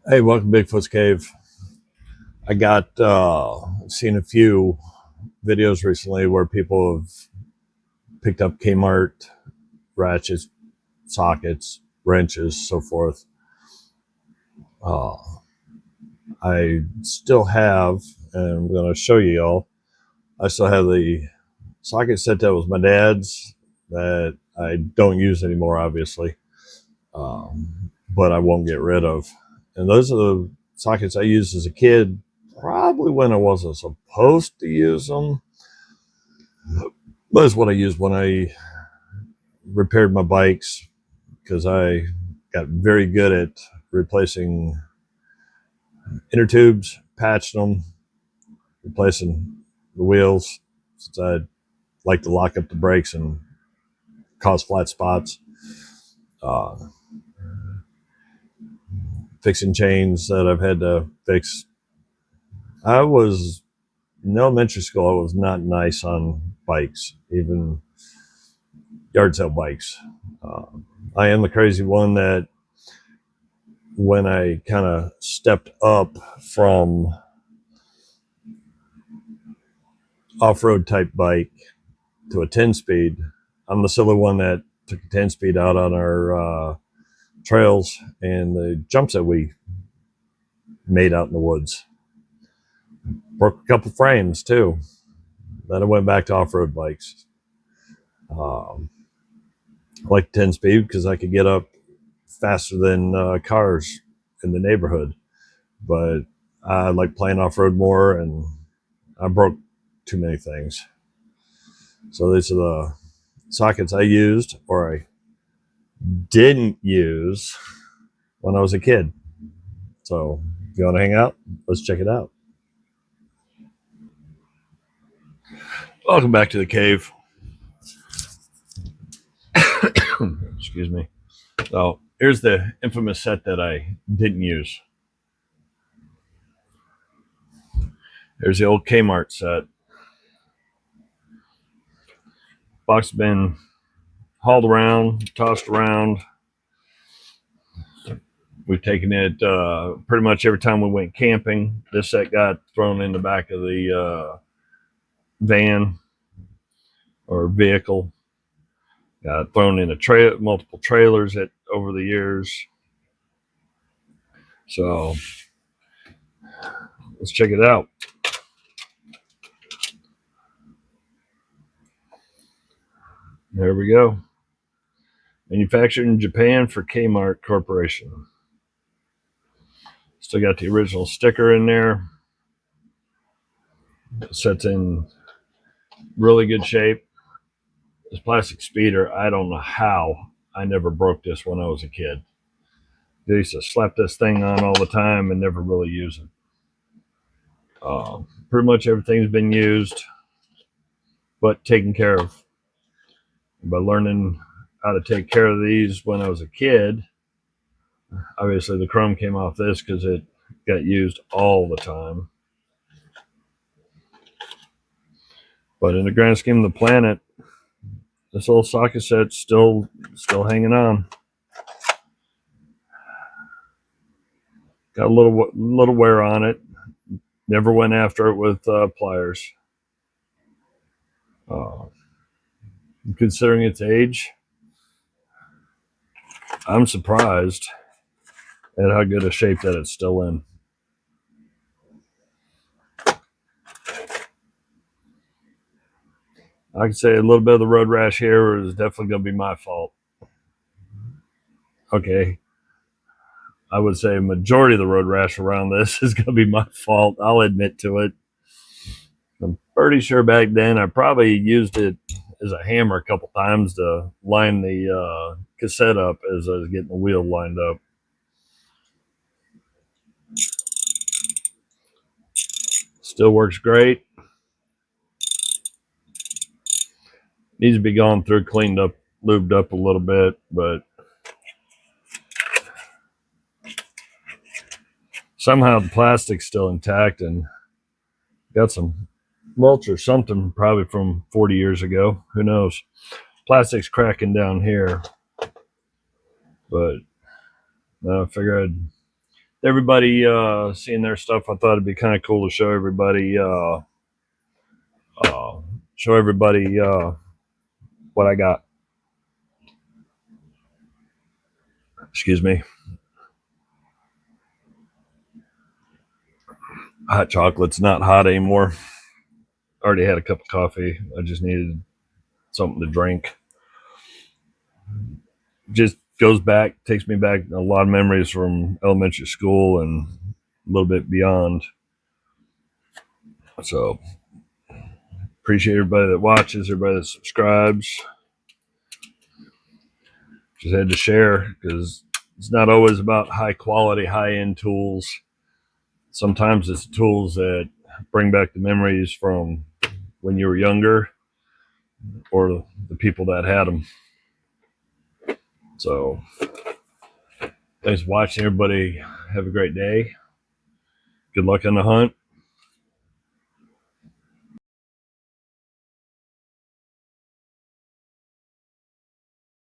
Hey, welcome to Bigfoot's Cave. I got seen a few videos recently where people have picked up Kmart ratchets, sockets, wrenches, so forth. Uh, I still have, and I'm going to show you all. I still have the socket set that was my dad's that I don't use anymore, obviously, but I won't get rid of. And those are the sockets I used as a kid, probably when I wasn't supposed to use them. That's what I used when I repaired my bikes because I got very good at replacing inner tubes, patching them, replacing the wheels, since I like to lock up the brakes and cause flat spots. Uh, Fixing chains that I've had to fix. I was in elementary school. I was not nice on bikes, even yard sale bikes. Uh, I am the crazy one that when I kind of stepped up from off-road type bike to a 10 speed, I'm the silly one that took a 10 speed out on our trails and the jumps that we made out in the woods. Broke a couple frames too. Then I went back to off-road bikes. I like 10 speed because I could get up faster than cars in the neighborhood. But I like playing off-road more, and I broke too many things. So these are the sockets I used or I didn't use when I was a kid. So if you want to hang out, let's check it out. Welcome back to the cave. Excuse me. So here's the infamous set that I didn't use. There's the old Kmart set. Box has been hauled around, tossed around. We've taken it pretty much every time we went camping. This set got thrown in the back of the van or vehicle. Got thrown in multiple trailers over the years. So let's check it out. There we go. Manufactured in Japan for Kmart Corporation. Still got the original sticker in there. The set's in really good shape. This plastic speeder, I don't know how I never broke this when I was a kid. They used to slap this thing on all the time and never really use it. Pretty much everything's been used, but taken care of. By learning how to take care of these when I was a kid, obviously the chrome came off this because it got used all the time. But in the grand scheme of the planet, this little socket set's still hanging on. Got a little wear on it. Never went after it with pliers. Considering its age, I'm surprised at how good a shape that it's still in. I can say a little bit of the road rash here is definitely going to be my fault. Okay, I would say a majority of the road rash around this is going to be my fault. I'll admit to it. I'm pretty sure back then I probably used it as a hammer a couple times to line the cassette up as I was getting the wheel lined up. Still works great. Needs to be gone through, cleaned up, lubed up a little bit, but somehow the plastic's still intact and got some mulch or something probably from 40 years ago. Who knows? Plastic's cracking down here, but I figured I'd everybody seeing their stuff, I thought it'd be kind of cool to show everybody uh, what I got. Excuse me. Hot chocolate's not hot anymore. Already had a cup of coffee. I just needed something to drink. Just takes me back a lot of memories from elementary school and a little bit beyond. So appreciate everybody that watches, everybody that subscribes. Just had to share because it's not always about high quality, high end tools. Sometimes it's tools that bring back the memories from when you were younger or the people that had them. So thanks for watching, everybody. Have a great day. Good luck on the hunt.